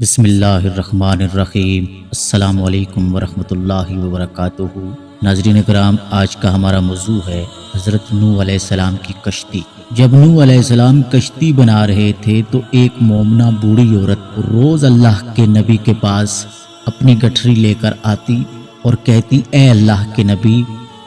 بسم اللہ الرحمن الرحیم۔ السلام علیکم ورحمۃ اللہ وبرکاتہ۔ ناظرین کرام، آج کا ہمارا موضوع ہے حضرت نوح علیہ السلام کی کشتی۔ جب نوح علیہ السلام کشتی بنا رہے تھے تو ایک مومنہ بوڑھی عورت روز اللہ کے نبی کے پاس اپنی گٹھری لے کر آتی اور کہتی، اے اللہ کے نبی،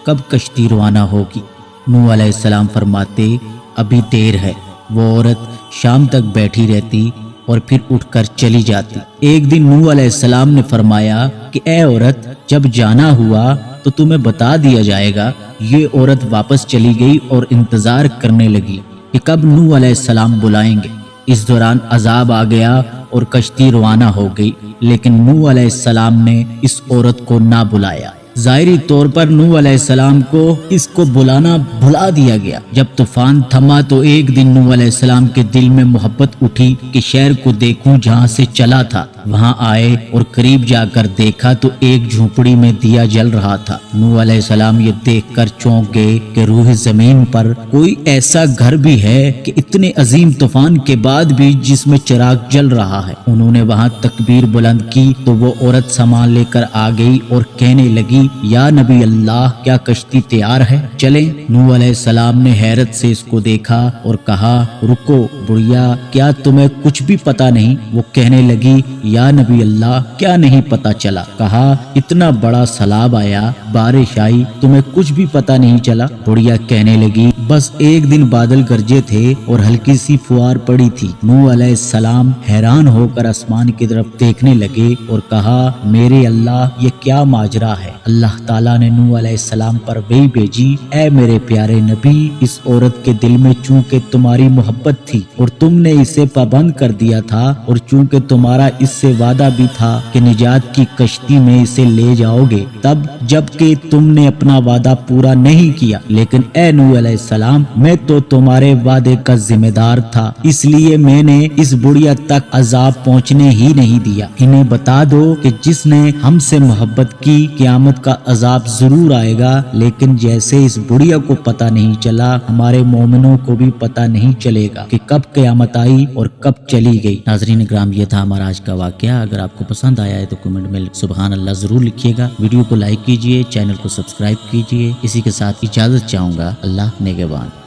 کب کشتی روانہ ہوگی؟ نوح علیہ السلام فرماتے، ابھی دیر ہے۔ وہ عورت شام تک بیٹھی رہتی اور پھر اٹھ کر چلی جاتی۔ ایک دن نوح علیہ السلام نے فرمایا کہ اے عورت، جب جانا ہوا تو تمہیں بتا دیا جائے گا۔ یہ عورت واپس چلی گئی اور انتظار کرنے لگی کہ کب نوح علیہ السلام بلائیں گے۔ اس دوران عذاب آ گیا اور کشتی روانہ ہو گئی، لیکن نوح علیہ السلام نے اس عورت کو نہ بلایا۔ ظاہری طور پر نوح علیہ السلام کو اس کو بلانا بھلا دیا گیا۔ جب طوفان تھما تو ایک دن نوح علیہ السلام کے دل میں محبت اٹھی کہ شہر کو دیکھوں جہاں سے چلا تھا۔ وہاں آئے اور قریب جا کر دیکھا تو ایک جھونپڑی میں دیا جل رہا تھا۔ نوح علیہ السلام یہ دیکھ کر چونک گئے کہ روح زمین پر کوئی ایسا گھر بھی ہے کہ اتنے عظیم طوفان کے بعد بھی جس میں چراغ جل رہا ہے۔ انہوں نے وہاں تکبیر بلند کی تو وہ عورت سامان لے کر آ گئی اور کہنے لگی، یا نبی اللہ، کیا کشتی تیار ہے؟ چلیں۔ نوح علیہ السلام نے حیرت سے اس کو دیکھا اور کہا، رکو بڑھیا، کیا تمہیں کچھ بھی پتا نہیں؟ وہ کہنے لگی، یا نبی اللہ، کیا نہیں پتا چلا؟ کہا، اتنا بڑا سیلاب آیا، بارش آئی، تمہیں کچھ بھی پتا نہیں چلا؟ بڑھیا کہنے لگی، بس ایک دن بادل گرجے تھے اور ہلکی سی فوار پڑی تھی۔ نوح علیہ السلام حیران ہو کر آسمان کی طرف دیکھنے لگے اور کہا، میرے اللہ، یہ کیا ماجرا ہے؟ اللہ تعالیٰ نے نوح علیہ السلام پر وحی بھیجی، اے میرے پیارے نبی، اس عورت کے دل میں چونکہ تمہاری محبت تھی اور تم نے اسے پابند کر دیا تھا، اور چونکہ تمہارا اس سے وعدہ بھی تھا کہ نجات کی کشتی میں اسے لے جاؤ گے، تب جب کہ تم نے اپنا وعدہ پورا نہیں کیا، لیکن اے نوح علیہ السلام، میں تو تمہارے وعدے کا ذمہ دار تھا، اس لیے میں نے اس بڑھیا تک عذاب پہنچنے ہی نہیں دیا۔ انہیں بتا دو کہ جس نے ہم سے محبت کی، قیامت کا عذاب ضرور آئے گا، لیکن جیسے اس بڑھیا کو پتہ نہیں چلا، ہمارے مومنوں کو بھی پتہ نہیں چلے گا کہ کب قیامت آئی اور کب چلی گئی۔ ناظرین کرام، یہ تھا ہمارا آج کا واقعہ۔ اگر آپ کو پسند آیا ہے تو کمنٹ میں سبحان اللہ ضرور لکھیے گا۔ ویڈیو کو لائک کیجئے، چینل کو سبسکرائب کیجئے۔ اسی کے ساتھ اجازت چاہوں گا۔ اللہ نگہبان۔